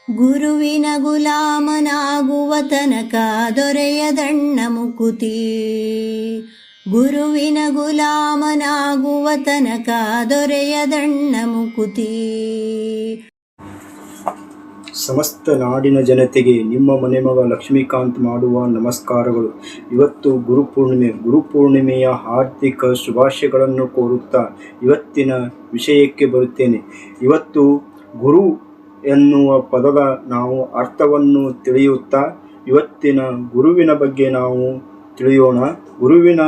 ಗುರುವಿನ ಗುಲಾಮನಾಗುವ ತನಕ ದೊರೆಯದಣ್ಣ ಮುಕುತಿ. ಗುರುವಿನ ಗುಲಾಮನಾಗುವ ತನಕ ದೊರೆಯದಣ್ಣ ಮುಕುತಿ. ಸಮಸ್ತ ನಾಡಿನ ಜನತೆಗೆ ನಿಮ್ಮ ಮನೆಮಗ ಲಕ್ಷ್ಮೀಕಾಂತ್ ಮಾಡುವ ನಮಸ್ಕಾರಗಳು. ಇವತ್ತು ಗುರುಪೂರ್ಣಿಮೆಯ ಹಾರ್ದಿಕ ಶುಭಾಶಯಗಳನ್ನು ಕೋರುತ್ತಾ ಇವತ್ತಿನ ವಿಷಯಕ್ಕೆ ಬರುತ್ತೇನೆ. ಇವತ್ತು ಗುರು ಎನ್ನುವ ಪದದ ನಾವು ಅರ್ಥವನ್ನು ತಿಳಿಯುತ್ತಾ ಇವತ್ತಿನ ಗುರುವಿನ ಬಗ್ಗೆ ನಾವು ತಿಳಿಯೋಣ. ಗುರುವಿನ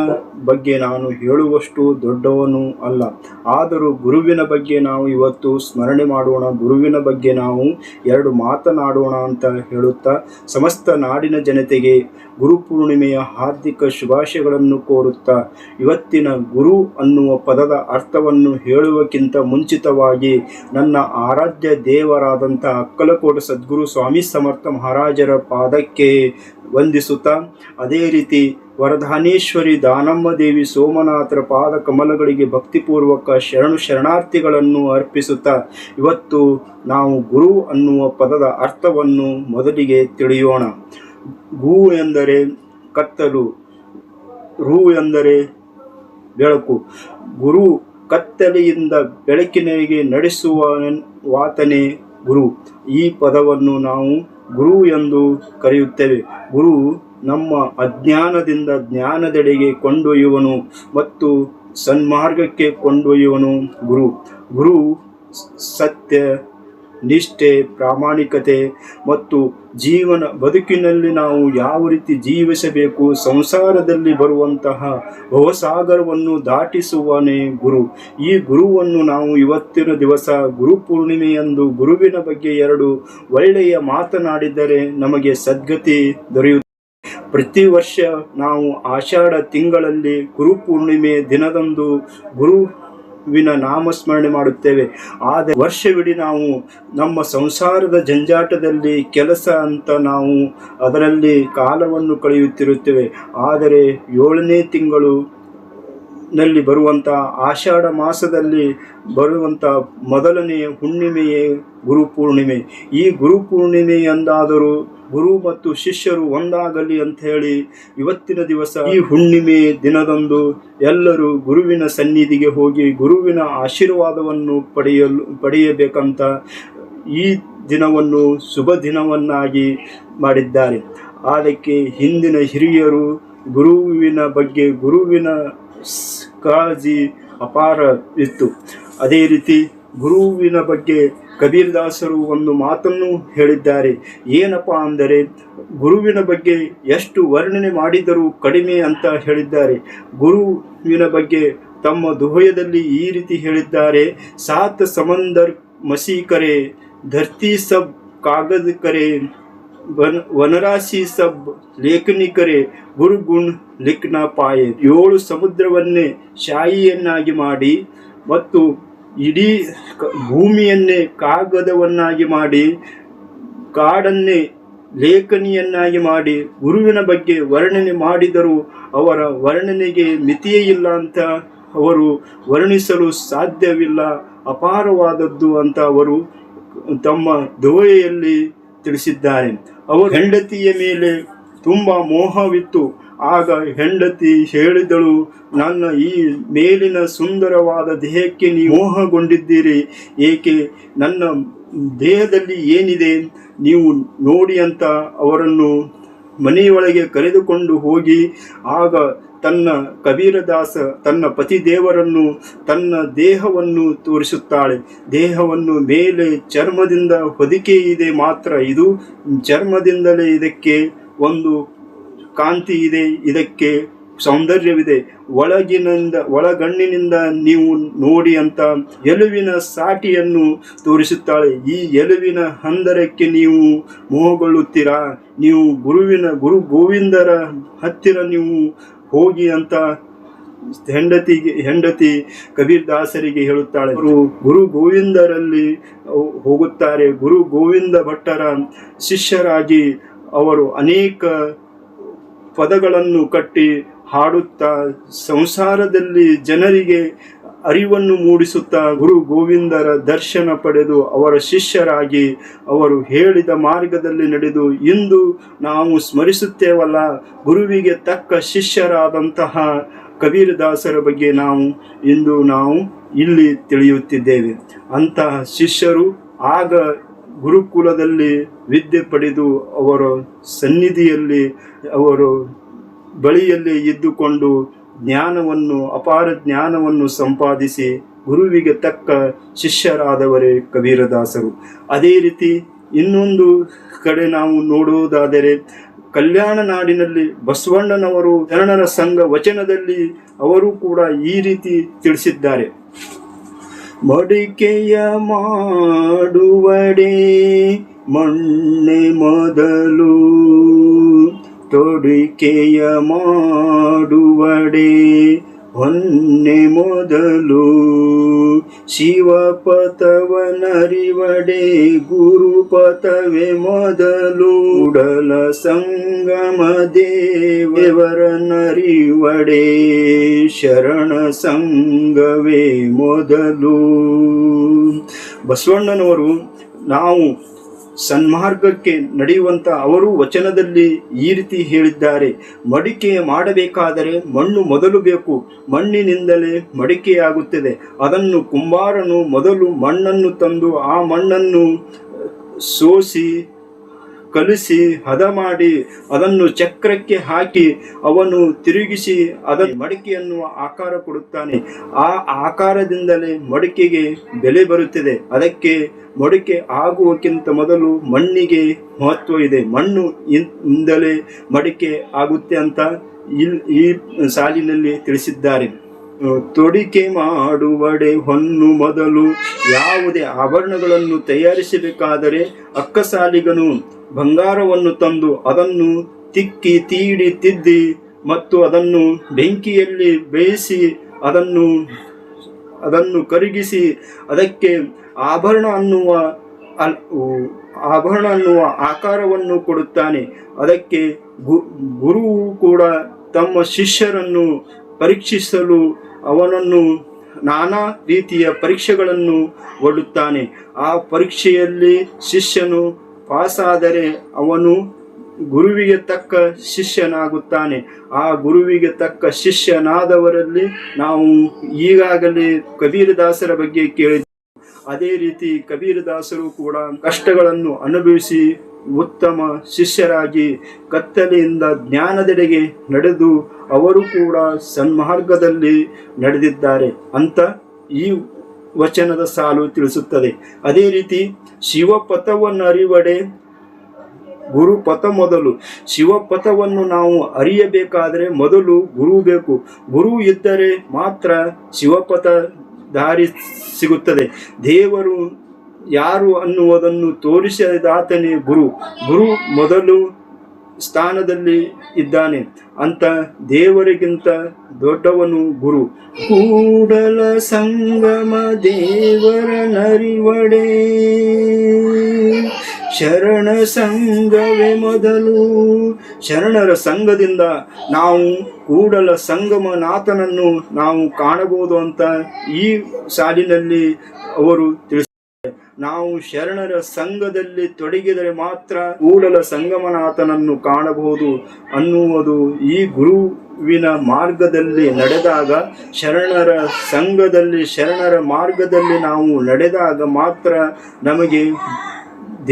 ಬಗ್ಗೆ ನಾನು ಹೇಳುವಷ್ಟು ದೊಡ್ಡವನು ಅಲ್ಲ, ಆದರೂ ಗುರುವಿನ ಬಗ್ಗೆ ನಾವು ಇವತ್ತು ಸ್ಮರಣೆ ಮಾಡೋಣ. ಗುರುವಿನ ಬಗ್ಗೆ ನಾವು ಎರಡು ಮಾತನಾಡೋಣ ಅಂತ ಹೇಳುತ್ತಾ ಸಮಸ್ತ ನಾಡಿನ ಜನತೆಗೆ ಗುರುಪೂರ್ಣಿಮೆಯ ಹಾರ್ದಿಕ ಶುಭಾಶಯಗಳನ್ನು ಕೋರುತ್ತಾ ಇವತ್ತಿನ ಗುರು ಅನ್ನುವ ಪದದ ಅರ್ಥವನ್ನು ಹೇಳುವಕ್ಕಿಂತ ಮುಂಚಿತವಾಗಿ ನನ್ನ ಆರಾಧ್ಯ ದೇವರಾದಂಥ ಅಕ್ಕಲಕೋಟ ಸದ್ಗುರು ಸ್ವಾಮಿ ಸಮರ್ಥ ಮಹಾರಾಜರ ಪಾದಕ್ಕೆ ವಂದಿಸುತ್ತಾ, ಅದೇ ರೀತಿ ವರದಾನೇಶ್ವರಿ ದಾನಮ್ಮ ದೇವಿ ಸೋಮನಾಥರ ಪಾದ ಕಮಲಗಳಿಗೆ ಭಕ್ತಿಪೂರ್ವಕ ಶರಣಾರ್ಥಿಗಳನ್ನು ಅರ್ಪಿಸುತ್ತಾ ಇವತ್ತು ನಾವು ಗುರು ಅನ್ನುವ ಪದದ ಅರ್ಥವನ್ನು ಮೊದಲಿಗೆ ತಿಳಿಯೋಣ. ಗು ಎಂದರೆ ಕತ್ತಲು, ರು ಎಂದರೆ ಬೆಳಕು. ಗುರು ಕತ್ತಲೆಯಿಂದ ಬೆಳಕಿನೆಗೆ ನಡೆಸುವ ವಾತನೇ ಗುರು. ಈ ಪದವನ್ನು ನಾವು ಗುರು ಎಂದು ಕರೆಯುತ್ತೇವೆ. ಗುರು ನಮ್ಮ ಅಜ್ಞಾನದಿಂದ ಜ್ಞಾನದೆಡೆಗೆ ಕೊಂಡೊಯ್ಯುವನು ಮತ್ತು ಸನ್ಮಾರ್ಗಕ್ಕೆ ಕೊಂಡೊಯ್ಯುವನು ಗುರು. ಸತ್ಯ, ನಿಷ್ಠೆ, ಪ್ರಾಮಾಣಿಕತೆ ಮತ್ತು ಬದುಕಿನಲ್ಲಿ ನಾವು ಯಾವ ರೀತಿ ಜೀವಿಸಬೇಕು, ಸಂಸಾರದಲ್ಲಿ ಬರುವಂತಹ ಭವಸಾಗರವನ್ನು ದಾಟಿಸುವನೇ ಗುರು. ಈ ಗುರುವನ್ನು ನಾವು ಇವತ್ತಿನ ದಿವಸ ಗುರುಪೂರ್ಣಿಮೆಯಂದು ಗುರುವಿನ ಬಗ್ಗೆ ಎರಡು ಒಳ್ಳೆಯ ಮಾತನಾಡಿದರೆ ನಮಗೆ ಸದ್ಗತಿ ದೊರೆಯುತ್ತದೆ. ಪ್ರತಿ ವರ್ಷ ನಾವು ಆಷಾಢ ತಿಂಗಳಲ್ಲಿ ಗುರುಪೂರ್ಣಿಮೆ ದಿನದಂದು ಗುರುವಿನ ನಾಮಸ್ಮರಣೆ ಮಾಡುತ್ತೇವೆ. ಆದರೆ ವರ್ಷವಿಡೀ ನಾವು ನಮ್ಮ ಸಂಸಾರದ ಜಂಜಾಟದಲ್ಲಿ ಕೆಲಸ ಅಂತ ನಾವು ಅದರಲ್ಲಿ ಕಾಲವನ್ನು ಕಳೆಯುತ್ತಿರುತ್ತೇವೆ. ಆದರೆ 7ನೇ ತಿಂಗಳು ನಲ್ಲಿ ಬರುವಂಥ ಆಷಾಢ ಮಾಸದಲ್ಲಿ ಬರುವಂಥ ಮೊದಲನೆಯ ಹುಣ್ಣಿಮೆಯೇ ಗುರುಪೂರ್ಣಿಮೆ. ಈ ಗುರುಪೂರ್ಣಿಮೆಯಂದಾದರೂ ಗುರು ಮತ್ತು ಶಿಷ್ಯರು ಒಂದಾಗಲಿ ಅಂತ ಹೇಳಿ ಇವತ್ತಿನ ದಿವಸ ಈ ಹುಣ್ಣಿಮೆ ದಿನದಂದು ಎಲ್ಲರೂ ಗುರುವಿನ ಸನ್ನಿಧಿಗೆ ಹೋಗಿ ಗುರುವಿನ ಆಶೀರ್ವಾದವನ್ನು ಪಡೆಯಬೇಕಂತ ಈ ದಿನವನ್ನು ಶುಭ ದಿನವನ್ನಾಗಿ ಮಾಡಿದ್ದಾರೆ. ಅದಕ್ಕೆ ಹಿಂದಿನ ಹಿರಿಯರು ಗುರುವಿನ ಬಗ್ಗೆ ಗುರುವಿನ ಕಾಳಜಿ ಅಪಾರ ಇತ್ತು. ಅದೇ ರೀತಿ ಗುರುವಿನ ಬಗ್ಗೆ ಕಬೀರದಾಸರು ಒಂದು ಮಾತನ್ನು ಹೇಳಿದ್ದಾರೆ. ಏನಪ್ಪ ಅಂದರೆ, ಗುರುವಿನ ಬಗ್ಗೆ ಎಷ್ಟು ವರ್ಣನೆ ಮಾಡಿದರೂ ಕಡಿಮೆ ಅಂತ ಹೇಳಿದ್ದಾರೆ. ಗುರುವಿನ ಬಗ್ಗೆ ತಮ್ಮ ದೋಹೆಯಲ್ಲಿ ಈ ರೀತಿ ಹೇಳಿದ್ದಾರೆ: ಸಾತ್ ಸಮಂದರ್ ಮಸಿ ಕರೆ, ಧರ್ತಿ ಸಬ್ ಕಾಗದ್ ಕರೆ, ವನರಾಶಿ ಸಬ್ ಲೇಖನಿ ಕರೆ, ಗುರುಗುಣ್ ಲಿಖ್ನ ಪಾಯೆ. 7 ಸಮುದ್ರವನ್ನೇ ಶಾಯಿಯನ್ನಾಗಿ ಮಾಡಿ ಮತ್ತು ಇಡೀ ಭೂಮಿಯನ್ನೇ ಕಾಗದವನ್ನಾಗಿ ಮಾಡಿ ಕಾಡನ್ನೇ ಲೇಖನಿಯನ್ನಾಗಿ ಮಾಡಿ ಗುರುವಿನ ಬಗ್ಗೆ ವರ್ಣನೆ ಮಾಡಿದರೂ ಅವರ ವರ್ಣನೆಗೆ ಮಿತಿಯೇ ಇಲ್ಲ ಅಂತ ಅವರು ವರ್ಣಿಸಲು ಸಾಧ್ಯವಿಲ್ಲ, ಅಪಾರವಾದದ್ದು ಅಂತ ಅವರು ತಮ್ಮ ದೋಹೆಯಲ್ಲಿ ತಿಳಿಸಿದ್ದಾರೆ. ಅವರು ಹೆಂಡತಿಯ ಮೇಲೆ ತುಂಬ ಮೋಹವಿತ್ತು. ಆಗ ಹೆಂಡತಿ ಹೇಳಿದಳು, ನನ್ನ ಈ ಮೇಲಿನ ಸುಂದರವಾದ ದೇಹಕ್ಕೆ ನೀವು ಮೋಹಗೊಂಡಿದ್ದೀರಿ ಏಕೆ? ನನ್ನ ದೇಹದಲ್ಲಿ ಏನಿದೆ ನೀವು ನೋಡಿ ಅಂತ ಅವರನ್ನು ಮನೆಯೊಳಗೆ ಕರೆದುಕೊಂಡು ಹೋಗಿ ಆಗ ತನ್ನ ಕಬೀರದಾಸ ತನ್ನ ಪತಿದೇವರನ್ನು ತನ್ನ ದೇಹವನ್ನು ತೋರಿಸುತ್ತಾಳೆ. ದೇಹವನ್ನು ಮೇಲೆ ಚರ್ಮದಿಂದ ಹೊದಿಕೆ ಇದೆ ಮಾತ್ರ, ಇದು ಚರ್ಮದಿಂದಲೇ ಇದಕ್ಕೆ ಒಂದು ಕಾಂತಿ ಇದೆ, ಇದಕ್ಕೆ ಸೌಂದರ್ಯವಿದೆ, ಒಳಗಣ್ಣಿನಿಂದ ನೀವು ನೋಡಿ ಅಂತ ಎಲುವಿನ ಸಾಟಿಯನ್ನು ತೋರಿಸುತ್ತಾಳೆ. ಈ ಎಲುವಿನ ಹಂದರಕ್ಕೆ ನೀವು ಮೋಹಗೊಳ್ಳುತ್ತೀರಾ? ನೀವು ಗುರು ಗೋವಿಂದರ ಹತ್ತಿರ ನೀವು ಹೋಗಿ ಅಂತ ಹೆಂಡತಿ ಕಬೀರದಾಸರಿಗೆ ಹೇಳುತ್ತಾಳೆ. ಅವರು ಗುರು ಗೋವಿಂದರಲ್ಲಿ ಹೋಗುತ್ತಾರೆ. ಗುರು ಗೋವಿಂದ ಭಟ್ಟರ ಶಿಷ್ಯರಾಗಿ ಅವರು ಅನೇಕ ಪದಗಳನ್ನು ಕಟ್ಟಿ ಹಾಡುತ್ತಾ ಸಂಸಾರದಲ್ಲಿ ಜನರಿಗೆ ಅರಿವನ್ನು ಮೂಡಿಸುತ್ತಾ ಗುರು ಗೋವಿಂದರ ದರ್ಶನ ಪಡೆದು ಅವರ ಶಿಷ್ಯರಾಗಿ ಅವರು ಹೇಳಿದ ಮಾರ್ಗದಲ್ಲಿ ನಡೆದು ಇಂದು ನಾವು ಸ್ಮರಿಸುತ್ತೇವಲ್ಲ, ಗುರುವಿಗೆ ತಕ್ಕ ಶಿಷ್ಯರಾದಂತಹ ಕಬೀರದಾಸರ ಬಗ್ಗೆ ಇಂದು ನಾವು ಇಲ್ಲಿ ತಿಳಿಯುತ್ತಿದ್ದೇವೆ. ಅಂತಹ ಶಿಷ್ಯರು ಆಗ ಗುರುಕುಲದಲ್ಲಿ ವಿದ್ಯೆ ಪಡೆದು ಅವರ ಸನ್ನಿಧಿಯಲ್ಲಿ ಅವರ ಬಳಿಯಲ್ಲಿ ಇದ್ದುಕೊಂಡು ಅಪಾರ ಜ್ಞಾನವನ್ನು ಸಂಪಾದಿಸಿ ಗುರುವಿಗೆ ತಕ್ಕ ಶಿಷ್ಯರಾದವರೇ ಕಬೀರದಾಸರು. ಅದೇ ರೀತಿ ಇನ್ನೊಂದು ಕಡೆ ನಾವು ನೋಡುವುದಾದರೆ ಕಲ್ಯಾಣ ನಾಡಿನಲ್ಲಿ ಬಸವಣ್ಣನವರು ಶರಣರ ಸಂಘ ವಚನದಲ್ಲಿ ಅವರು ಕೂಡ ಈ ರೀತಿ ತಿಳಿಸಿದ್ದಾರೆ. ಮಡಿಕೆಯ ಮಾಡುವಡೆ ಮಣ್ಣೆ ಮೊದಲು, ತೊಡಿಕೆಯ ಮಾಡುವಡೆ ಹೊನ್ನೆ ಮೊದಲು, ಶಿವಪಥವನರಿವಡೆ ಗುರುಪಥವೇ ಮೊದಲು, ಉಡಲ ಸಂಗಮ ದೇವರನರಿವಡೆ ಶರಣ ಸಂಘವೇ ಮೊದಲು. ಬಸವಣ್ಣನವರು ನಾವು ಸನ್ಮಾರ್ಗಕ್ಕೆ ನಡೆಯುವಂತ ಅವರು ವಚನದಲ್ಲಿ ಈ ರೀತಿ ಹೇಳಿದ್ದಾರೆ. ಮಡಿಕೆ ಮಾಡಬೇಕಾದರೆ ಮಣ್ಣು ಮೊದಲು ಬೇಕು, ಮಣ್ಣಿನಿಂದಲೇ ಮಡಿಕೆಯಾಗುತ್ತದೆ. ಅದನ್ನು ಕುಂಬಾರನು ಮೊದಲು ಮಣ್ಣನ್ನು ತಂದು ಆ ಮಣ್ಣನ್ನು ಸೋಸಿ ಕಲಿಸಿ ಹದ ಮಾಡಿ ಅದನ್ನು ಚಕ್ರಕ್ಕೆ ಹಾಕಿ ಅವನು ತಿರುಗಿಸಿ ಅದನ್ನು ಮಡಿಕೆ ಎನ್ನುವ ಆಕಾರ ಕೊಡುತ್ತಾನೆ. ಆ ಆಕಾರದಿಂದಲೇ ಮಡಿಕೆಗೆ ಬೆಲೆ ಬರುತ್ತದೆ. ಅದಕ್ಕೆ ಮಡಿಕೆ ಆಗುವಕ್ಕಿಂತ ಮೊದಲು ಮಣ್ಣಿಗೆ ಮಹತ್ವ ಇದೆ. ಮಣ್ಣು ಇಂದಲೇ ಮಡಿಕೆ ಆಗುತ್ತೆ ಅಂತ ಈ ಸಾಲಿನಲ್ಲಿ ತಿಳಿಸಿದ್ದಾರೆ. ತೊಡಿಕೆ ಮಾಡುವಡೆ ಹೊನ್ನು ಮೊದಲು. ಯಾವುದೇ ಆಭರಣಗಳನ್ನು ತಯಾರಿಸಬೇಕಾದರೆ ಅಕ್ಕಸಾಲಿಗನು ಬಂಗಾರವನ್ನು ತಂದು ಅದನ್ನು ತಿಕ್ಕಿ ತೀಡಿ ತಿದ್ದಿ ಮತ್ತು ಅದನ್ನು ಬೆಂಕಿಯಲ್ಲಿ ಬೇಯಿಸಿ ಅದನ್ನು ಕರಗಿಸಿ ಅದಕ್ಕೆ ಆಭರಣ ಅನ್ನುವ ಆಕಾರವನ್ನು ಕೊಡುತ್ತಾನೆ. ಅದಕ್ಕೆ ಗುರುವು ಕೂಡ ತಮ್ಮ ಶಿಷ್ಯರನ್ನು ಪರೀಕ್ಷಿಸಲು ಅವನನ್ನು ನಾನಾ ರೀತಿಯ ಪರೀಕ್ಷೆಗಳನ್ನು ಒಡ್ಡುತ್ತಾನೆ. ಆ ಪರೀಕ್ಷೆಯಲ್ಲಿ ಶಿಷ್ಯನು ಪಾಸಾದರೆ ಅವನು ಗುರುವಿಗೆ ತಕ್ಕ ಶಿಷ್ಯನಾಗುತ್ತಾನೆ. ಆ ಗುರುವಿಗೆ ತಕ್ಕ ಶಿಷ್ಯನಾದವರಲ್ಲಿ ನಾವು ಈಗಾಗಲೇ ಕಬೀರದಾಸರ ಬಗ್ಗೆ ಕೇಳಿದ್ದೇವೆ. ಅದೇ ರೀತಿ ಕಬೀರದಾಸರು ಕೂಡ ಕಷ್ಟಗಳನ್ನು ಅನುಭವಿಸಿ ಉತ್ತಮ ಶಿಷ್ಯರಾಗಿ ಕತ್ತಲೆಯಿಂದ ಜ್ಞಾನದೆಡೆಗೆ ನಡೆದು ಅವರು ಕೂಡ ಸನ್ಮಾರ್ಗದಲ್ಲಿ ನಡೆದಿದ್ದಾರೆ ಅಂತ ಈ ವಚನದ ಸಾಲು ತಿಳಿಸುತ್ತದೆ. ಅದೇ ರೀತಿ ಶಿವಪಥವನ್ನು ಅರಿವಡೆ ಗುರುಪಥ ಮೊದಲು. ಶಿವಪಥವನ್ನು ನಾವು ಅರಿಯಬೇಕಾದರೆ ಮೊದಲು ಗುರು ಬೇಕು. ಗುರು ಇದ್ದರೆ ಮಾತ್ರ ಶಿವಪಥ ದಾರಿ ಸಿಗುತ್ತದೆ. ದೇವರು ಯಾರು ಅನ್ನುವುದನ್ನು ತೋರಿಸಿದಾತನೇ ಗುರು. ಗುರು ಮೊದಲು ಸ್ಥಾನದಲ್ಲಿ ಇದ್ದಾನೆ ಅಂತ ದೇವರಿಗಿಂತ ದೊಡ್ಡವನು ಗುರು. ಕೂಡಲ ಸಂಗಮ ದೇವರ ನರಿವಡೆ ಶರಣ ಸಂಘವೇ ಮೊದಲು. ಶರಣರ ಸಂಘದಿಂದ ನಾವು ಕೂಡಲ ಸಂಗಮನಾಥನನ್ನು ನಾವು ಕಾಣಬಹುದು ಅಂತ ಈ ಸಾಲಿನಲ್ಲಿ ಅವರು ತಿಳಿಸಿದ್ದಾರೆ. ನಾವು ಶರಣರ ಸಂಘದಲ್ಲಿ ತೊಡಗಿದರೆ ಮಾತ್ರ ಕೂಡಲ ಸಂಗಮನಾಥನನ್ನು ಕಾಣಬಹುದು ಅನ್ನುವುದು ಈ ಗುರುವಿನ ಮಾರ್ಗದಲ್ಲಿ ನಡೆದಾಗ, ಶರಣರ ಸಂಘದಲ್ಲಿ ಶರಣರ ಮಾರ್ಗದಲ್ಲಿ ನಾವು ನಡೆದಾಗ ಮಾತ್ರ ನಮಗೆ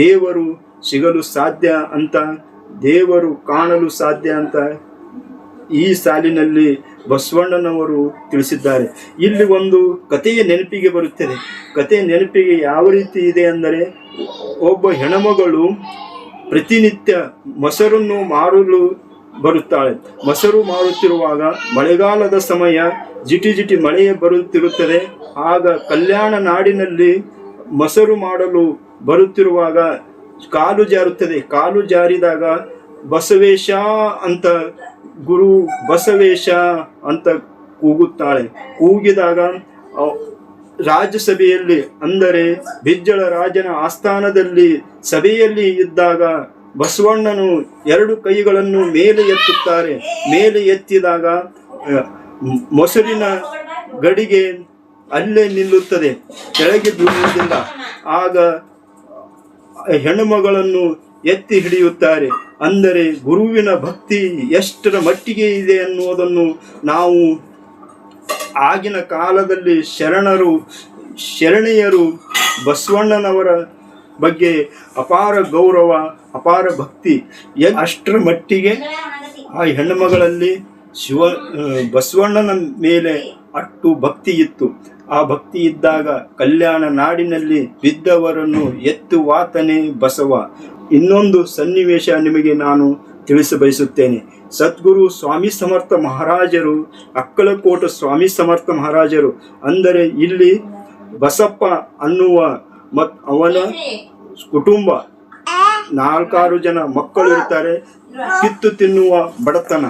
ದೇವರು ಸಿಗಲು ಸಾಧ್ಯ ಅಂತ, ದೇವರು ಕಾಣಲು ಸಾಧ್ಯ ಅಂತ ಈ ಸಾಲಿನಲ್ಲಿ ಬಸವಣ್ಣನವರು ತಿಳಿಸಿದ್ದಾರೆ. ಇಲ್ಲಿ ಒಂದು ಕಥೆಯ ನೆನಪಿಗೆ ಬರುತ್ತದೆ. ಕಥೆಯ ನೆನಪಿಗೆ ಯಾವ ರೀತಿ ಇದೆ ಅಂದರೆ, ಒಬ್ಬ ಹೆಣ್ಣುಮಗಳು ಪ್ರತಿನಿತ್ಯ ಮೊಸರನ್ನು ಮಾರಲು ಬರುತ್ತಾಳೆ. ಮೊಸರು ಮಾರುತ್ತಿರುವಾಗ ಮಳೆಗಾಲದ ಸಮಯ, ಜಿಟಿ ಮಳೆಯೇ ಬರುತ್ತಿರುತ್ತದೆ. ಆಗ ಕಲ್ಯಾಣ ನಾಡಿನಲ್ಲಿ ಮೊಸರು ಮಾಡಲು ಬರುತ್ತಿರುವಾಗ ಕಾಲು ಜಾರುತ್ತದೆ. ಕಾಲು ಜಾರಿದಾಗ ಬಸವೇಶ ಅಂತ, ಗುರು ಬಸವೇಶ ಅಂತ ಕೂಗುತ್ತಾಳೆ. ಕೂಗಿದಾಗ ರಾಜಸಭೆಯಲ್ಲಿ, ಅಂದರೆ ಬಿಜ್ಜಳ ರಾಜನ ಆಸ್ಥಾನದಲ್ಲಿ ಸಭೆಯಲ್ಲಿ ಇದ್ದಾಗ ಬಸವಣ್ಣನು ಎರಡು ಕೈಗಳನ್ನು ಮೇಲೆ ಎತ್ತುತ್ತಾರೆ. ಮೇಲೆ ಎತ್ತಿದಾಗ ಮೊಸರಿನ ಗಡಿಗೆ ಅಲ್ಲೇ ನಿಲ್ಲುತ್ತದೆ, ಕೆಳಗೆ ಬೀಳುವುದಿಲ್ಲ. ಆಗ ಹೆಣ್ಣುಮಗಳನ್ನು ಎತ್ತಿ ಹಿಡಿಯುತ್ತಾರೆ. ಅಂದರೆ ಗುರುವಿನ ಭಕ್ತಿ ಎಷ್ಟರ ಮಟ್ಟಿಗೆ ಇದೆ ಅನ್ನುವುದನ್ನು ನಾವು ಆಗಿನ ಕಾಲದಲ್ಲಿ ಶರಣೆಯರು ಬಸವಣ್ಣನವರ ಬಗ್ಗೆ ಅಪಾರ ಗೌರವ, ಅಪಾರ ಭಕ್ತಿ, ಅಷ್ಟರ ಮಟ್ಟಿಗೆ ಆ ಹೆಣ್ಣುಮಗಳಲ್ಲಿ ಬಸವಣ್ಣನ ಮೇಲೆ ಅಷ್ಟು ಭಕ್ತಿ ಇತ್ತು. ಆ ಭಕ್ತಿ ಇದ್ದಾಗ ಕಲ್ಯಾಣ ನಾಡಿನಲ್ಲಿ ಬಿದ್ದವರನ್ನು ಎತ್ತುವಾತನೇ ಬಸವ. ಇನ್ನೊಂದು ಸನ್ನಿವೇಶ ನಿಮಗೆ ನಾನು ತಿಳಿಸಬಯಸುತ್ತೇನೆ. ಸದ್ಗುರು ಸ್ವಾಮಿ ಸಮರ್ಥ ಮಹಾರಾಜರು, ಅಕ್ಕಲಕೋಟ ಸ್ವಾಮಿ ಸಮರ್ಥ ಮಹಾರಾಜರು, ಅಂದರೆ ಇಲ್ಲಿ ಬಸಪ್ಪ ಅನ್ನುವ ಅವನ ಕುಟುಂಬ 4-6 ಜನ ಮಕ್ಕಳು ಇರ್ತಾರೆ. ಕಿತ್ತು ತಿನ್ನುವ ಬಡತನ.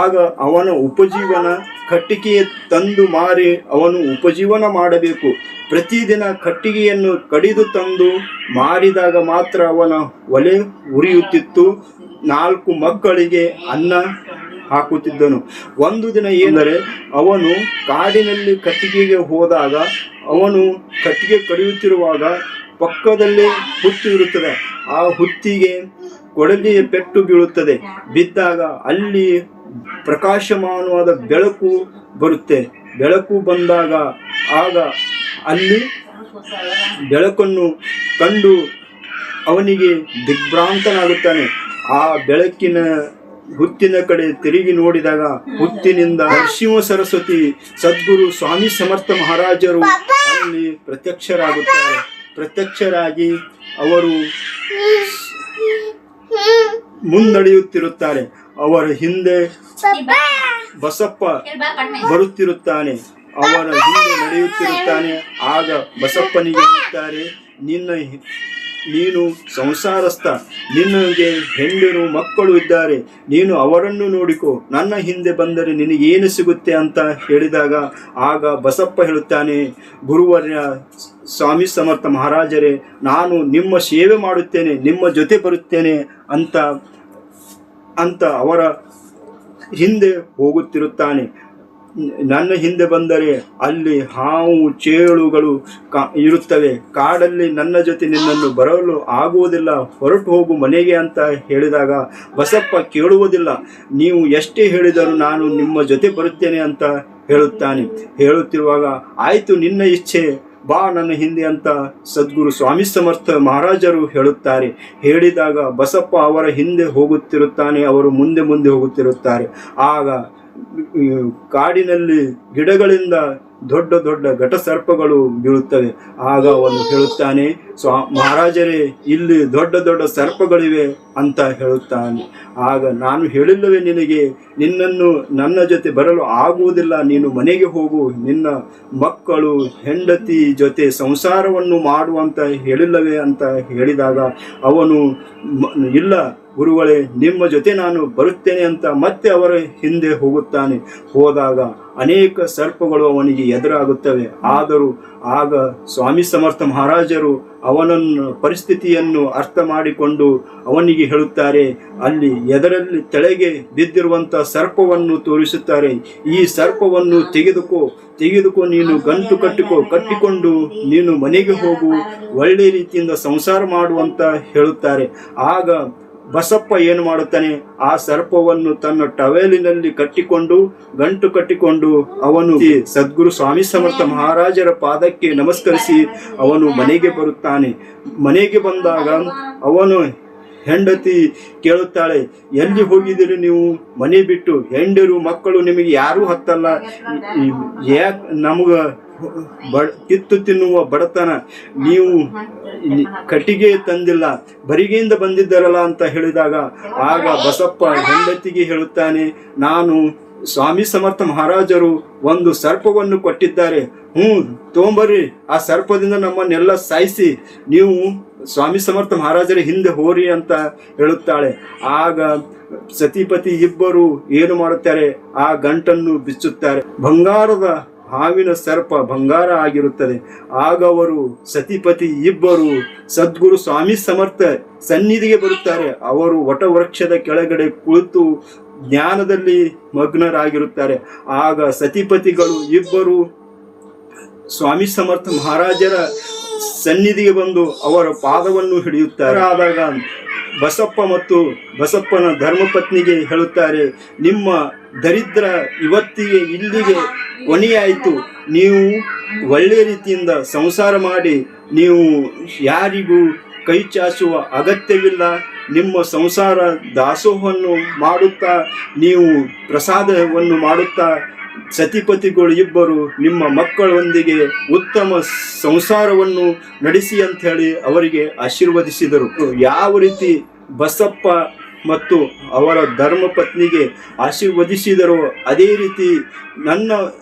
ಆಗ ಅವನ ಉಪಜೀವನ ಕಟ್ಟಿಗೆ ತಂದು ಮಾರಿ ಅವನು ಉಪಜೀವನ ಮಾಡಬೇಕು. ಪ್ರತಿದಿನ ಕಟ್ಟಿಗೆಯನ್ನು ಕಡಿದು ತಂದು ಮಾರಿದಾಗ ಮಾತ್ರ ಅವನ ಒಲೆ ಉರಿಯುತ್ತಿತ್ತು. 4 ಮಕ್ಕಳಿಗೆ ಅನ್ನ ಹಾಕುತ್ತಿದ್ದನು. ಒಂದು ದಿನ ಏನೆಂದರೆ, ಅವನು ಕಾಡಿನಲ್ಲಿ ಕಟ್ಟಿಗೆಗೆ ಹೋದಾಗ ಅವನು ಕಟ್ಟಿಗೆ ಕಡಿಯುತ್ತಿರುವಾಗ ಪಕ್ಕದಲ್ಲೇ ಹುತ್ತು ಇರುತ್ತದೆ. ಆ ಹುತ್ತಿಗೆ ಕೊಡಲಿಯ ಪೆಟ್ಟು ಬೀಳುತ್ತದೆ. ಬಿದ್ದಾಗ ಅಲ್ಲಿ ಪ್ರಕಾಶಮಾನವಾದ ಬೆಳಕು ಬರುತ್ತೆ. ಬೆಳಕು ಬಂದಾಗ ಆಗ ಅಲ್ಲಿ ಬೆಳಕನ್ನು ಕಂಡು ಅವನಿಗೆ ದಿಗ್ಭ್ರಾಂತನಾಗುತ್ತಾನೆ. ಆ ಬೆಳಕಿನ ಹುತ್ತಿನ ಕಡೆ ತಿರುಗಿ ನೋಡಿದಾಗ ಹುತ್ತಿನಿಂದ ನರಸಿಂಹ ಸರಸ್ವತಿ ಸದ್ಗುರು ಸ್ವಾಮಿ ಸಮರ್ಥ ಮಹಾರಾಜರು ಅಲ್ಲಿ ಪ್ರತ್ಯಕ್ಷರಾಗುತ್ತಾರೆ. ಪ್ರತ್ಯಕ್ಷರಾಗಿ ಅವರು ಮುನ್ನಡೆಯುತ್ತಿರುತ್ತಾರೆ. ಅವರ ಹಿಂದೆ ಬಸಪ್ಪ ಬರುತ್ತಿರುತ್ತಾನೆ. ಅವರ ಹಿಂದೆ ನಡೆಯುತ್ತಿರುತ್ತಾನೆ. ಆಗ ಬಸಪ್ಪನಿಗೆ ಹೇಳುತ್ತಾರೆ, ನೀನು ಸಂಸಾರಸ್ಥ, ನಿನಗೆ ಹೆಂಡರು ಮಕ್ಕಳು ಇದ್ದಾರೆ, ನೀನು ಅವರನ್ನು ನೋಡಿಕೋ, ನನ್ನ ಹಿಂದೆ ಬಂದರೆ ನಿನಗೇನು ಸಿಗುತ್ತೆ ಅಂತ ಹೇಳಿದಾಗ ಆಗ ಬಸಪ್ಪ ಹೇಳುತ್ತಾನೆ, ಗುರುವರ್ಯ ಸ್ವಾಮಿ ಸಮರ್ಥ ಮಹಾರಾಜರೇ, ನಾನು ನಿಮ್ಮ ಸೇವೆ ಮಾಡುತ್ತೇನೆ, ನಿಮ್ಮ ಜೊತೆ ಬರುತ್ತೇನೆ ಅಂತ ಅವರ ಹಿಂದೆ ಹೋಗುತ್ತಿರುತ್ತಾನೆ. ನನ್ನ ಹಿಂದೆ ಬಂದರೆ ಅಲ್ಲಿ ಹಾವು ಚೇಳುಗಳು ಇರುತ್ತವೆ. ಕಾಡಲ್ಲಿ ನನ್ನ ಜೊತೆ ನಿನ್ನನ್ನು ಬರಲು ಆಗುವುದಿಲ್ಲ, ಹೊರಟು ಹೋಗು ಮನೆಗೆ ಅಂತ ಹೇಳಿದಾಗ ಬಸಪ್ಪ ಕೇಳುವುದಿಲ್ಲ. ನೀವು ಎಷ್ಟೇ ಹೇಳಿದರೂ ನಾನು ನಿಮ್ಮ ಜೊತೆ ಬರುತ್ತೇನೆ ಅಂತ ಹೇಳುತ್ತಾನೆ. ಹೇಳುತ್ತಿರುವಾಗ ಆಯಿತು, ನಿನ್ನ ಇಚ್ಛೆ, ಬಾ ನನ್ನ ಹಿಂದೆ ಅಂತ ಸದ್ಗುರು ಸ್ವಾಮಿ ಸಮರ್ಥ ಮಹಾರಾಜರು ಹೇಳುತ್ತಾರೆ. ಹೇಳಿದಾಗ ಬಸಪ್ಪ ಅವರ ಹಿಂದೆ ಹೋಗುತ್ತಿರುತ್ತಾನೆ. ಅವರು ಮುಂದೆ ಮುಂದೆ ಹೋಗುತ್ತಿರುತ್ತಾರೆ. ಆಗ ಕಾಡಿನಲ್ಲಿ ಗಿಡಗಳಿಂದ ದೊಡ್ಡ ದೊಡ್ಡ ಘಟಸರ್ಪಗಳು ಬೀಳುತ್ತವೆ. ಆಗ ಅವನು ಹೇಳುತ್ತಾನೆ, ಮಹಾರಾಜರೇ, ಇಲ್ಲಿ ದೊಡ್ಡ ದೊಡ್ಡ ಸರ್ಪಗಳಿವೆ ಅಂತ ಹೇಳುತ್ತಾನೆ. ಆಗ ನಾನು ಹೇಳಿಲ್ಲವೇ ನಿನಗೆ, ನಿನ್ನನ್ನು ನನ್ನ ಜೊತೆ ಬರಲು ಆಗುವುದಿಲ್ಲ, ನೀನು ಮನೆಗೆ ಹೋಗು, ನಿನ್ನ ಮಕ್ಕಳು ಹೆಂಡತಿ ಜೊತೆ ಸಂಸಾರವನ್ನು ಮಾಡುವಂತ ಹೇಳಿಲ್ಲವೇ ಅಂತ ಹೇಳಿದಾಗ ಅವನು ಇಲ್ಲ ಗುರುಗಳೇ, ನಿಮ್ಮ ಜೊತೆ ನಾನು ಬರುತ್ತೇನೆ ಅಂತ ಮತ್ತೆ ಅವರ ಹಿಂದೆ ಹೋಗುತ್ತಾನೆ. ಹೋದಾಗ ಅನೇಕ ಸರ್ಪಗಳು ಅವನಿಗೆ ಎದುರಾಗುತ್ತವೆ. ಆದರೂ ಆಗ ಸ್ವಾಮಿ ಸಮರ್ಥ ಮಹಾರಾಜರು ಅವನನ್ನು ಪರಿಸ್ಥಿತಿಯನ್ನು ಅರ್ಥ ಮಾಡಿಕೊಂಡು ಅವನಿಗೆ ಹೇಳುತ್ತಾರೆ, ಅಲ್ಲಿ ಎದರಲ್ಲಿ ತೆಳಗೆ ಬಿದ್ದಿರುವಂಥ ಸರ್ಪವನ್ನು ತೋರಿಸುತ್ತಾರೆ. ಈ ಸರ್ಪವನ್ನು ತೆಗೆದುಕೋ, ನೀನು ಗಂಟು ಕಟ್ಟಿಕೊಂಡು ನೀನು ಮನೆಗೆ ಹೋಗು, ಒಳ್ಳೆ ರೀತಿಯಿಂದ ಸಂಸಾರ ಮಾಡುವಂತ ಹೇಳುತ್ತಾರೆ. ಆಗ ಬಸಪ್ಪ ಏನು ಮಾಡುತ್ತಾನೆ, ಆ ಸರ್ಪವನ್ನು ತನ್ನ ಟವೆಲಿನಲ್ಲಿ ಗಂಟು ಕಟ್ಟಿಕೊಂಡು ಅವನು ಸದ್ಗುರು ಸ್ವಾಮಿ ಸಮರ್ಥ ಮಹಾರಾಜರ ಪಾದಕ್ಕೆ ನಮಸ್ಕರಿಸಿ ಅವನು ಮನೆಗೆ ಬರುತ್ತಾನೆ. ಮನೆಗೆ ಬಂದಾಗ ಅವನು ಹೆಂಡತಿ ಕೇಳುತ್ತಾಳೆ, ಎಲ್ಲಿ ಹೋಗಿದ್ದೀರಿ ನೀವು ಮನೆ ಬಿಟ್ಟು? ಹೆಂಡರು ಮಕ್ಕಳು ನಿಮಗೆ ಯಾರೂ ಹತ್ತಲ್ಲ, ಯಾಕೆ ನಮಗ ಕಿತ್ತು ತಿನ್ನುವ ಬಡತನ, ನೀವು ಕಟ್ಟಿಗೆ ತಂದಿಲ್ಲ, ಬರಿಗೆಯಿಂದ ಬಂದಿದ್ದಾರಲ್ಲ ಅಂತ ಹೇಳಿದಾಗ ಆಗ ಬಸಪ್ಪ ಹೆಂಡತಿಗೆ ಹೇಳುತ್ತಾನೆ, ನಾನು ಸ್ವಾಮಿ ಸಮರ್ಥ ಮಹಾರಾಜರು ಒಂದು ಸರ್ಪವನ್ನು ಕೊಟ್ಟಿದ್ದಾರೆ, ತಗೊಂಬರ್ರಿ, ಆ ಸರ್ಪದಿಂದ ನಮ್ಮನ್ನೆಲ್ಲ ಸಾಯಿಸಿ ನೀವು ಸ್ವಾಮಿ ಸಮರ್ಥ ಮಹಾರಾಜರ ಹಿಂದೆ ಹೋರಿ ಅಂತ ಹೇಳುತ್ತಾಳೆ. ಆಗ ಸತಿಪತಿ ಇಬ್ಬರು ಏನು ಮಾಡುತ್ತಾರೆ, ಆ ಗಂಟನ್ನು ಬಿಚ್ಚುತ್ತಾರೆ. ಬಂಗಾರದ ಹಾವಿನ ಸರ್ಪ ಬಂಗಾರ ಆಗಿರುತ್ತದೆ. ಆಗ ಅವರು ಸತಿಪತಿ ಇಬ್ಬರು ಸದ್ಗುರು ಸ್ವಾಮಿ ಸಮರ್ಥ ಸನ್ನಿಧಿಗೆ ಬರುತ್ತಾರೆ. ಅವರು ವಟವೃಕ್ಷದ ಕೆಳಗಡೆ ಕುಳಿತು ಜ್ಞಾನದಲ್ಲಿ ಮಗ್ನರಾಗಿರುತ್ತಾರೆ. ಆಗ ಸತಿಪತಿಗಳು ಇಬ್ಬರು ಸ್ವಾಮಿ ಸಮರ್ಥ ಮಹಾರಾಜರ ಸನ್ನಿಧಿಗೆ ಬಂದು ಅವರ ಪಾದವನ್ನು ಹಿಡಿಯುತ್ತಾರೆ. ಆದಾಗ ಬಸಪ್ಪ ಮತ್ತು ಬಸಪ್ಪನ ಧರ್ಮಪತ್ನಿಗೆ ಹೇಳುತ್ತಾರೆ, ನಿಮ್ಮ ದರಿದ್ರ ಇವತ್ತಿಗೆ ಇಲ್ಲಿಗೆ ಕೊನೆಯಾಯಿತು. ನೀವು ಒಳ್ಳೆಯ ರೀತಿಯಿಂದ ಸಂಸಾರ ಮಾಡಿ ನೀವು ಯಾರಿಗೂ ಕೈ ಚಾಚುವ ಅಗತ್ಯವಿಲ್ಲ. ನಿಮ್ಮ ಸಂಸಾರ ದಾಸೋಹವನ್ನು ಮಾಡುತ್ತಾ ನೀವು ಪ್ರಸಾದವನ್ನು ಮಾಡುತ್ತಾ ಸತಿಪತಿಗಳು ಇಬ್ಬರು ನಿಮ್ಮ ಮಕ್ಕಳೊಂದಿಗೆ ಉತ್ತಮ ಸಂಸಾರವನ್ನು ನಡೆಸಿ ಅಂತ ಹೇಳಿ ಅವರಿಗೆ ಆಶೀರ್ವದಿಸಿದರು. ಯಾವ ರೀತಿ ಬಸಪ್ಪ ಮತ್ತು ಅವರ ಧರ್ಮಪತ್ನಿಗೆ ಆಶೀರ್ವದಿಸಿದರೋ ಅದೇ ರೀತಿ ನನ್ನ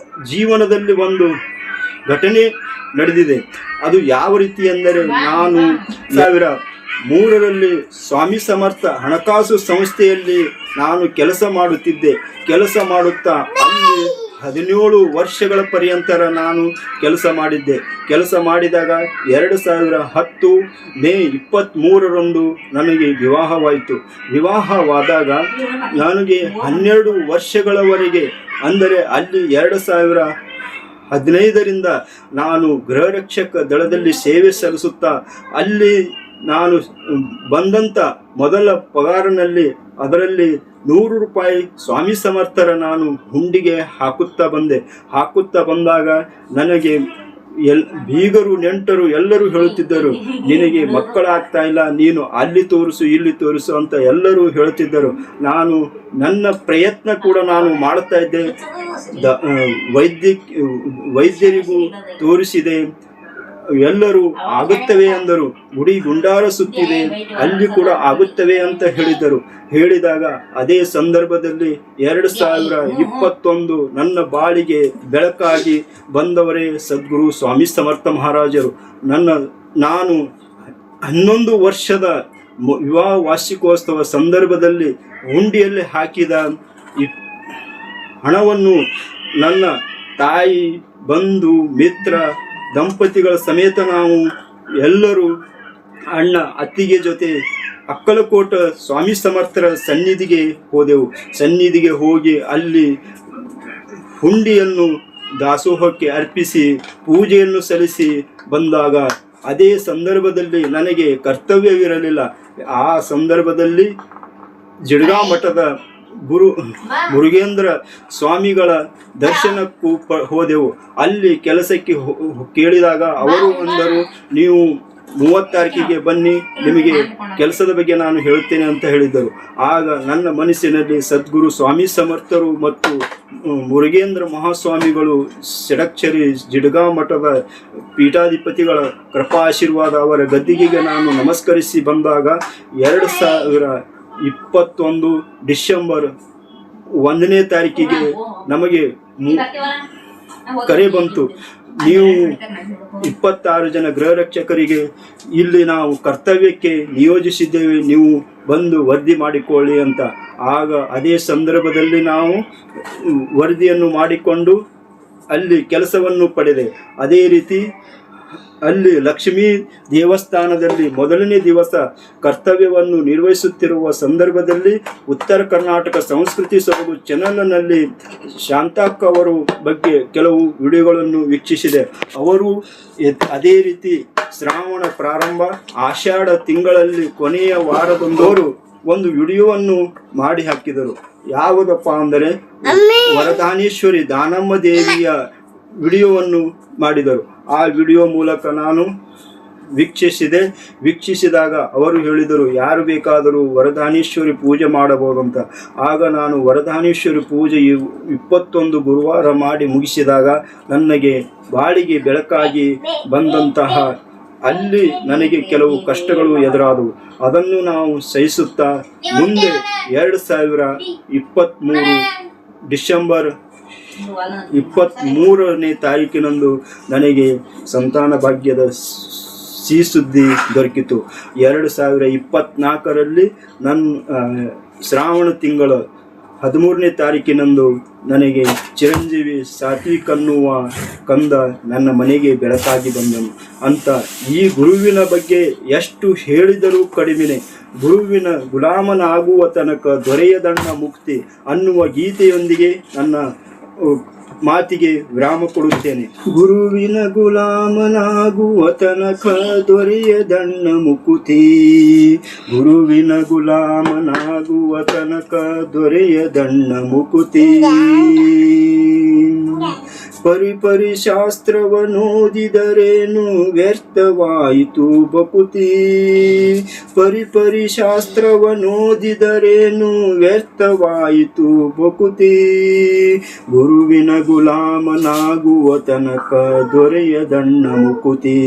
ಜೀವನದಲ್ಲಿ ಒಂದು ಘಟನೆ ನಡೆದಿದೆ. ಅದು ಯಾವ ರೀತಿ ಎಂದರೆ, ನಾನು 2003ರಲ್ಲಿ ಸ್ವಾಮಿ ಸಮರ್ಥ ಹಣಕಾಸು ಸಂಸ್ಥೆಯಲ್ಲಿ ನಾನು ಕೆಲಸ ಮಾಡುತ್ತಿದ್ದೆ. ಕೆಲಸ ಮಾಡುತ್ತಾ ಅಲ್ಲಿ 17 ವರ್ಷಗಳ ಪರ್ಯಂತರ ನಾನು ಕೆಲಸ ಮಾಡಿದ್ದೆ. ಕೆಲಸ ಮಾಡಿದಾಗ 2010 ಮೇ 23ರಂದು ನನಗೆ ವಿವಾಹವಾಯಿತು. ವಿವಾಹವಾದಾಗ ನನಗೆ 12 ವರ್ಷಗಳವರೆಗೆ, ಅಂದರೆ ಅಲ್ಲಿ 2015ರಿಂದ ನಾನು ಗೃಹರಕ್ಷಕ ದಳದಲ್ಲಿ ಸೇವೆ ಸಲ್ಲಿಸುತ್ತಾ ಅಲ್ಲಿ ನಾನು ಬಂದಂಥ ಮೊದಲ ಪಗಾರನಲ್ಲಿ ಅದರಲ್ಲಿ 100 ರೂಪಾಯಿ ಸ್ವಾಮಿ ಸಮರ್ಥರ ನಾನು ಹುಂಡಿಗೆ ಹಾಕುತ್ತಾ ಬಂದಾಗ ನನಗೆ ಬೀಗರು ನೆಂಟರು ಎಲ್ಲರೂ ಹೇಳುತ್ತಿದ್ದರು, ನಿನಗೆ ಮಕ್ಕಳಾಗ್ತಾ ಇಲ್ಲ, ನೀನು ಅಲ್ಲಿ ತೋರಿಸು ಇಲ್ಲಿ ತೋರಿಸು ಅಂತ ಎಲ್ಲರೂ ಹೇಳುತ್ತಿದ್ದರು. ನಾನು ನನ್ನ ಪ್ರಯತ್ನ ಕೂಡ ನಾನು ಮಾಡ್ತಾ ಇದ್ದೆ. ವೈದ್ಯರಿಗೂ ತೋರಿಸಿದೆ, ಎಲ್ಲರೂ ಆಗುತ್ತವೆ ಅಂದರು. ಗುಡಿ ಗುಂಡಾರ ಸುತ್ತಿದೆ, ಅಲ್ಲಿ ಕೂಡ ಆಗುತ್ತವೆ ಅಂತ ಹೇಳಿದಾಗ ಅದೇ ಸಂದರ್ಭದಲ್ಲಿ 2021 ನನ್ನ ಬಾಳಿಗೆ ಬೆಳಕಾಗಿ ಬಂದವರೇ ಸದ್ಗುರು ಸ್ವಾಮಿ ಸಮರ್ಥ ಮಹಾರಾಜರು. ನಾನು 11 ವರ್ಷದ ವಿವಾಹ ವಾರ್ಷಿಕೋತ್ಸವ ಸಂದರ್ಭದಲ್ಲಿ ಹುಂಡಿಯಲ್ಲಿ ಹಾಕಿದ ಹಣವನ್ನು ನನ್ನ ತಾಯಿ, ಬಂಧು, ಮಿತ್ರ, ದಂಪತಿಗಳ ಸಮೇತ ನಾವು ಎಲ್ಲರೂ ಅಣ್ಣ ಅತ್ತಿಗೆ ಜೊತೆ ಅಕ್ಕಲಕೋಟ ಸ್ವಾಮಿ ಸಮರ್ಥರ ಸನ್ನಿಧಿಗೆ ಹೋದೆವು. ಸನ್ನಿಧಿಗೆ ಹೋಗಿ ಅಲ್ಲಿ ಹುಂಡಿಯನ್ನು ದಾಸೋಹಕ್ಕೆ ಅರ್ಪಿಸಿ ಪೂಜೆಯನ್ನು ಸಲ್ಲಿಸಿ ಬಂದಾಗ ಅದೇ ಸಂದರ್ಭದಲ್ಲಿ ನನಗೆ ಕರ್ತವ್ಯವಿರಲಿಲ್ಲ. ಆ ಸಂದರ್ಭದಲ್ಲಿ ಜಿಡ್ಗಾ ಮಠದ ಗುರು ಮುರುಗೇಂದ್ರ ಸ್ವಾಮಿಗಳ ದರ್ಶನಕ್ಕೂ ಹೋದೆವು. ಅಲ್ಲಿ ಕೆಲಸಕ್ಕೆ ಕೇಳಿದಾಗ ಅವರು ಅಂದರು, ನೀವು 30 ತಾರೀಕಿಗೆ ಬನ್ನಿ, ನಿಮಗೆ ಕೆಲಸದ ಬಗ್ಗೆ ನಾನು ಹೇಳುತ್ತೇನೆ ಅಂತ ಹೇಳಿದರು. ಆಗ ನನ್ನ ಮನಸ್ಸಿನಲ್ಲಿ ಸದ್ಗುರು ಸ್ವಾಮಿ ಸಮರ್ಥರು ಮತ್ತು ಮುರುಗೇಂದ್ರ ಮಹಾಸ್ವಾಮಿಗಳು ಷಡಕ್ಷರಿ ಜಿಡ್ಗಾ ಮಠದ ಪೀಠಾಧಿಪತಿಗಳ ಕೃಪಾ ಆಶೀರ್ವಾದ ಅವರ ಗದ್ದಿಗೆಗೆ ನಾನು ನಮಸ್ಕರಿಸಿ ಬಂದಾಗ 2021 ಡಿಸೆಂಬರ್ 1ನೇ ತಾರೀಕಿಗೆ ನಮಗೆ ಕರೆ ಬಂತು, ನೀವು 26 ಜನ ಗೃಹರಕ್ಷಕರಿಗೆ ಇಲ್ಲಿ ನಾವು ಕರ್ತವ್ಯಕ್ಕೆ ನಿಯೋಜಿಸಿದ್ದೇವೆ, ನೀವು ಬಂದು ವರದಿ ಮಾಡಿಕೊಳ್ಳಿ ಅಂತ. ಆಗ ಅದೇ ಸಂದರ್ಭದಲ್ಲಿ ನಾವು ವರದಿಯನ್ನು ಮಾಡಿಕೊಂಡು ಅಲ್ಲಿ ಕೆಲಸವನ್ನು ಪಡೆದೆ. ಅದೇ ರೀತಿ ಅಲ್ಲಿ ಲಕ್ಷ್ಮೀ ದೇವಸ್ಥಾನದಲ್ಲಿ ಮೊದಲನೇ ದಿವಸ ಕರ್ತವ್ಯವನ್ನು ನಿರ್ವಹಿಸುತ್ತಿರುವ ಸಂದರ್ಭದಲ್ಲಿ ಉತ್ತರ ಕರ್ನಾಟಕ ಸಂಸ್ಕೃತಿ ಸೊಬಗು ಚಾನೆಲ್ನಲ್ಲಿ ಶಾಂತಕ್ಕ ಅವರು ಬಗ್ಗೆ ಕೆಲವು ವಿಡಿಯೋಗಳನ್ನು ವೀಕ್ಷಿಸಿದೆ. ಅವರು ಅದೇ ರೀತಿ ಶ್ರಾವಣ ಪ್ರಾರಂಭ ಆಷಾಢ ತಿಂಗಳಲ್ಲಿ ಕೊನೆಯ ವಾರದೊಂದವರು ಒಂದು ವಿಡಿಯೋವನ್ನು ಮಾಡಿ ಹಾಕಿದರು. ಯಾವುದಪ್ಪ ಅಂದರೆ ವರದಾನೇಶ್ವರಿ ದಾನಮ್ಮ ದೇವಿಯ ವಿಡಿಯೋವನ್ನು ಮಾಡಿದರು. ಆ ವಿಡಿಯೋ ಮೂಲಕ ನಾನು ವೀಕ್ಷಿಸಿದಾಗ ಅವರು ಹೇಳಿದರು, ಯಾರು ಬೇಕಾದರೂ ವರದಾನೇಶ್ವರಿ ಪೂಜೆ ಮಾಡಬಹುದಂತ. ಆಗ ನಾನು ವರದಾನೇಶ್ವರಿ ಪೂಜೆ 21 ಗುರುವಾರ ಮಾಡಿ ಮುಗಿಸಿದಾಗ ನನಗೆ ಬಾಳಿಗೆ ಬೆಳಕಾಗಿ ಬಂದಂತಹ ಅಲ್ಲಿ ನನಗೆ ಕೆಲವು ಕಷ್ಟಗಳು ಎದುರಾದವು. ಅದನ್ನು ನಾವು ಸಹಿಸುತ್ತಾ ಮುಂದೆ 2023 ಡಿಸೆಂಬರ್ 23ನೇ ತಾರೀಕಿನಂದು ನನಗೆ ಸಂತಾನ ಭಾಗ್ಯದ ಸಿಹಿ ಸುದ್ದಿ ದೊರಕಿತು. 2024ರಲ್ಲಿ ಶ್ರಾವಣ ತಿಂಗಳ 13ನೇ ತಾರೀಕಿನಂದು ನನಗೆ ಚಿರಂಜೀವಿ ಸಾತ್ವಿಕ್ ಅನ್ನುವ ಕಂದ ನನ್ನ ಮನೆಗೆ ಬೆಳಕಾಗಿ ಬಂದನು ಅಂತ. ಈ ಗುರುವಿನ ಬಗ್ಗೆ ಎಷ್ಟು ಹೇಳಿದರೂ ಕಡಿಮೆನೆ. ಗುರುವಿನ ಗುಲಾಮನಾಗುವ ತನಕ ದೊರೆಯದಣ್ಣ ಮುಕ್ತಿ ಅನ್ನುವ ಗೀತೆಯೊಂದಿಗೆ ನನ್ನ ಮಾತಿಗೆ ವಿರಾಮ ಕೊಡುತ್ತೇನೆ. ಗುರುವಿನ ಗುಲಾಮನಾಗುವ ತನಕ ದೊರೆಯದಣ್ಣ ಮುಕುತಿ. ಗುರುವಿನ ಗುಲಾಮನಾಗುವ ತನಕ ದೊರೆಯದಣ್ಣ ಮುಕುತಿ. ಪರಿಪರಿ ಶಾಸ್ತ್ರವನ್ನೋದಿದರೇನು ವ್ಯರ್ಥವಾಯಿತು ಬಕುತಿ. ಪರಿಪರಿ ಶಾಸ್ತ್ರವನ್ನೋದಿದರೇನು ವ್ಯರ್ಥವಾಯಿತು ಬಕುತಿ. ಗುರುವಿನ ಗುಲಾಮನಾಗುವ ತನಕ ದೊರೆಯದಣ್ಣ ಮುಕುತಿ.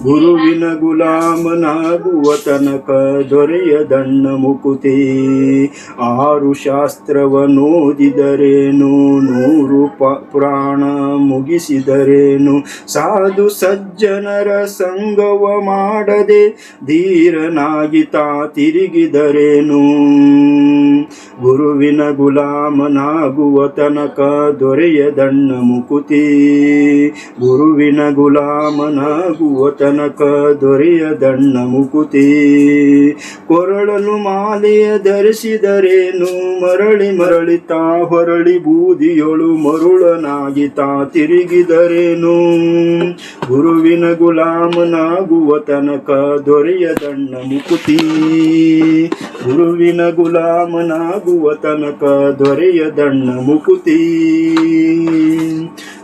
ಗುರುವಿನ ಗುಲಾಮನಾಗುವ ತನಕ ದೊರೆಯದಣ್ಣ ಮುಕುತಿ. 6 ಶಾಸ್ತ್ರವನ್ನೋದಿದರೇನು 100 ಪುರಾಣ ಮುಗಿಸಿದರೇನು. ಸಾಧು ಸಜ್ಜನರ ಸಂಗವ ಮಾಡದೆ ಧೀರನಾಗಿತಾ ತಿರುಗಿದರೇನು. ಗುರುವಿನ ಗುಲಾಮನಾಗುವ ತನಕ ದೊರೆಯದಣ್ಣ ಮುಕುತಿ. ಗುರುವಿನ ಗುಲಾಮನಾಗುವ ತನಕ ದೊರೆಯದಣ್ಣ ಮುಕುತಿ. ಕೊರಳನು ಮಾಲೆಯ ಧರಿಸಿದರೇನು ಮರಳಿ ಮರಳಿತಾ ಹೊರಳಿ ಬೂದಿಯೊಳು ಮರುಳನಾಗಿತಾ ತಿರುಗಿದರೇನು. ಗುರುವಿನ ಗುಲಾಮನಾಗುವ ತನಕ ದೊರೆಯದಣ್ಣ ಮುಕುತಿ. ಗುರುವಿನ ಗುಲಾಮನಾಗುವ ತನಕ ದೊರೆಯದಣ್ಣ ಮುಕುತಿ.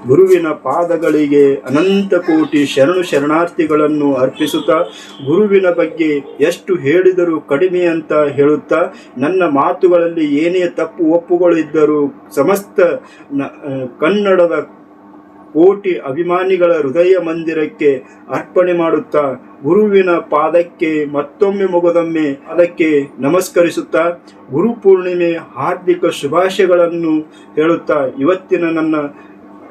ಗುರುವಿನ ಪಾದಗಳಿಗೆ ಅನಂತ ಕೋಟಿ ಶರಣು ಶರಣಾರ್ಥಿಗಳನ್ನು ಅರ್ಪಿಸುತ್ತಾ, ಗುರುವಿನ ಬಗ್ಗೆ ಎಷ್ಟು ಹೇಳಿದರೂ ಕಡಿಮೆ ಅಂತ ಹೇಳುತ್ತಾ, ನನ್ನ ಮಾತುಗಳಲ್ಲಿ ಏನೇ ತಪ್ಪು ಒಪ್ಪುಗಳು ಇದ್ದರೂ ಸಮಸ್ತ ಕನ್ನಡದ ಕೋಟಿ ಅಭಿಮಾನಿಗಳ ಹೃದಯ ಮಂದಿರಕ್ಕೆ ಅರ್ಪಣೆ ಮಾಡುತ್ತಾ, ಗುರುವಿನ ಪಾದಕ್ಕೆ ಮತ್ತೊಮ್ಮೆ ಮುಗದೊಮ್ಮೆ ಅದಕ್ಕೆ ನಮಸ್ಕರಿಸುತ್ತಾ, ಗುರುಪೂರ್ಣಿಮೆ ಹಾರ್ದಿಕ ಶುಭಾಶಯಗಳನ್ನು ಹೇಳುತ್ತಾ ಇವತ್ತಿನ ನನ್ನ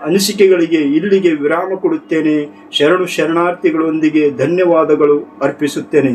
ಅನಿಸಿಕೆಗಳಿಗೆ ಇಲ್ಲಿಗೆ ವಿರಾಮ ಕೊಡುತ್ತೇನೆ. ಶರಣು ಶರಣಾರ್ಥಿಗಳೊಂದಿಗೆ ಧನ್ಯವಾದಗಳು ಅರ್ಪಿಸುತ್ತೇನೆ.